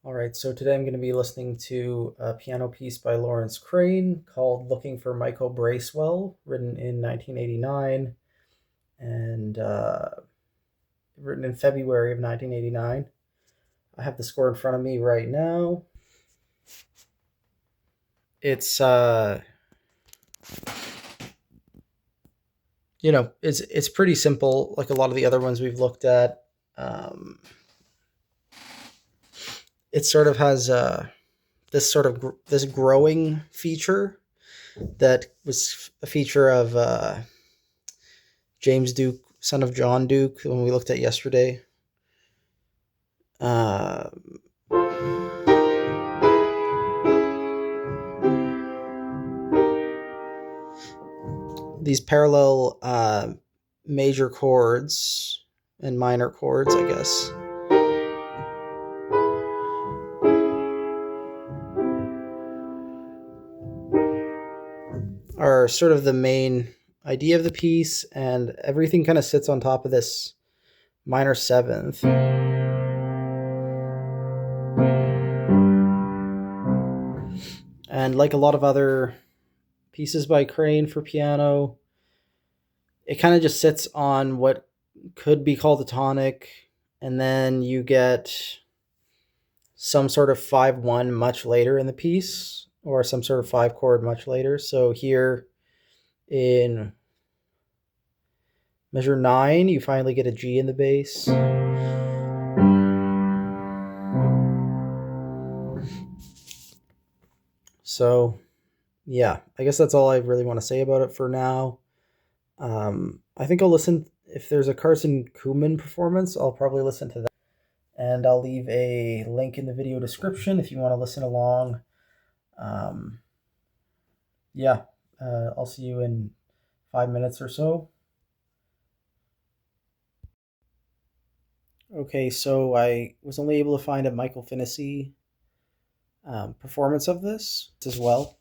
All right, so today I'm going to be listening to a piano piece by Lawrence Crane called Looking for Michael Bracewell, written in 1989 and written in February of 1989. I have the score in front of me right now. It's it's pretty simple, like a lot of the other ones we've looked at. Um, it sort of has this growing feature that was a feature of James Duke, son of John Duke, when we looked at yesterday. Uh, these parallel major chords and minor chords, I guess, are sort of the main idea of the piece, and everything kind of sits on top of this minor seventh. And like a lot of other pieces by Crane for piano, it kind of just sits on what could be called a tonic, and then you get some sort of 5-1 much later in the piece, or some sort of 5 chord much later. So here in measure 9, you finally get a G in the bass. So, yeah, I guess that's all I really want to say about it for now. I think I'll listen, if there's a Carson Kuhlman performance, I'll probably listen to that. And I'll leave a link in the video description if you want to listen along. Um, yeah, I'll see you in 5 minutes or so. Okay, so I was only able to find a Michael Finnessy performance of this as well.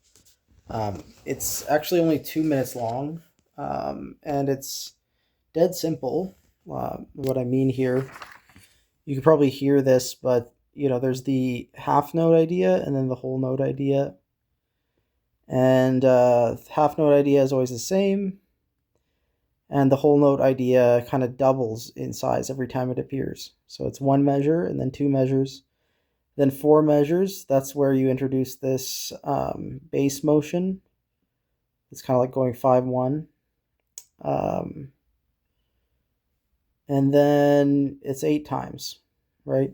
It's actually only 2 minutes long, and it's dead simple. What I mean here, you can probably hear this, but there's the half note idea and then the whole note idea. And half note idea is always the same, and the whole note idea kind of doubles in size every time it appears. So it's 1 measure and then 2 measures, then 4 measures. That's where you introduce this bass motion. It's kind of like going 5-1. And then it's 8 times, right?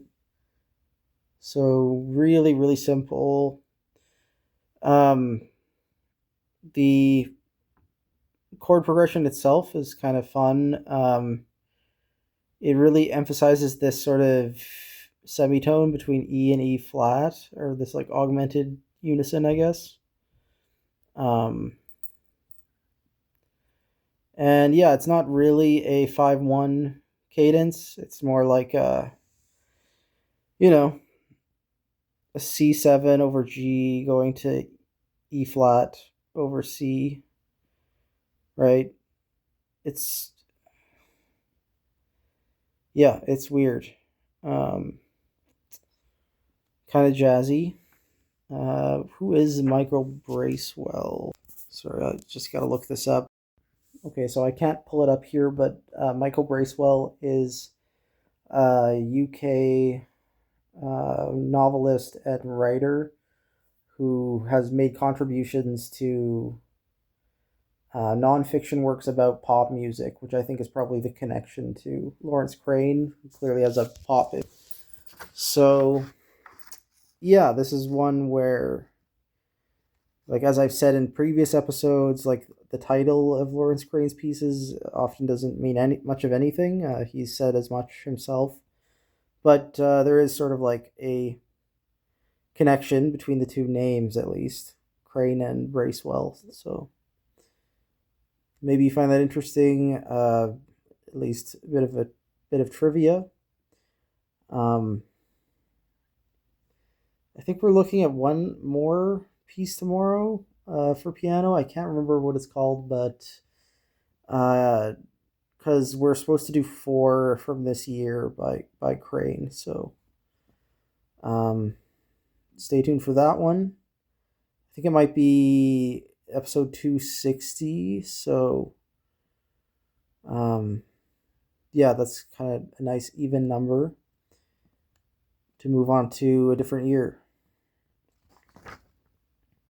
So really, really simple. The chord progression itself is kind of fun. It really emphasizes this sort of semitone between E and E flat, or this like augmented unison, I guess. And yeah, it's not really a 5-1 cadence. It's more like a C7 over G going to E flat over C, right? It's weird. Kind of jazzy. Who is Michael Bracewell? Sorry, I just got to look this up. Okay, so I can't pull it up here, but Michael Bracewell is a UK novelist and writer who has made contributions to nonfiction works about pop music, which I think is probably the connection to Lawrence Crane, who clearly has a pop. So, yeah, this is one where, like, as I've said in previous episodes, like, the title of Lawrence Crane's pieces often doesn't mean much of anything. He's said as much himself. But there is sort of like a connection between the two names, at least, Crane and Bracewell. So maybe you find that interesting. At least a bit of trivia. I think we're looking at one more piece tomorrow for piano. I can't remember what it's called, but because we're supposed to do 4 from this year by Crane, so Stay tuned for that one. I think it might be episode 260. So, yeah, that's kind of a nice even number to move on to a different year.